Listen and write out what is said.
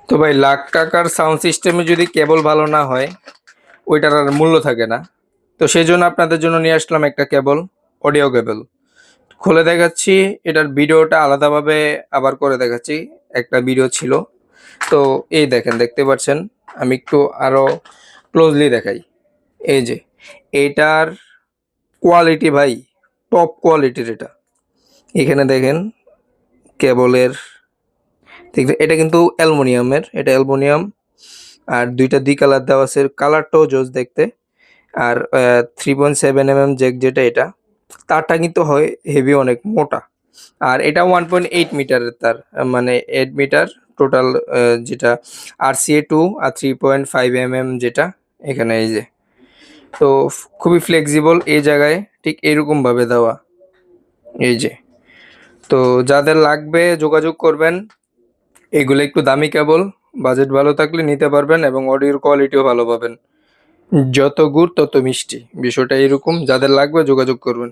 তো ভাই লাখ টাকার সাউন্ড সিস্টেমে যদি কেবল ভালো না হয় ওইটার আর মূল্য থাকে না। তো সেই জন্য আপনাদের জন্য নিয়ে আসলাম একটা কেবল, অডিও কেবল। খুলে দেখাচ্ছি, এটার ভিডিওটা আলাদাভাবে আবার করে দেখাচ্ছি। একটা ভিডিও ছিল, তো এই দেখেন, দেখতে পাচ্ছেন। আমি একটু আরো ক্লোজলি দেখাই। এই যে এটার কোয়ালিটি ভাই, টপ কোয়ালিটির এটা। এখানে দেখেন কেবলের, এটা কিন্তু অ্যালুমিনিয়ামের, এটা অ্যালুমিনিয়াম। আর দুইটা দুই কালার দেওয়া আছে, কালারটাও জোস দেখতে। আর 3.7 mm জ্যাক যেটা, এটা তারটা কিন্তু হয় হেভি, অনেক মোটা। আর এটা 1.8 মিটারের তার, মানে 8 মিটার টোটাল, যেটা RCA 2 আর 3.5 mm যেটা এখানে। এই যে, তো খুবই ফ্লেক্সিবল এই জায়গায়, ঠিক এরকম ভাবে দেওয়া। এই যে, তো যাদের লাগবে যোগাযোগ করবেন। এগুলো একটু দামি কেবল, বাজেট ভালো থাকলে নিতে পারবেন এবং অডিওর কোয়ালিটিও ভালো পাবেন। যত গুড় তত মিষ্টি, বিষয়টা এরকম। যাদের লাগবে যোগাযোগ করবেন।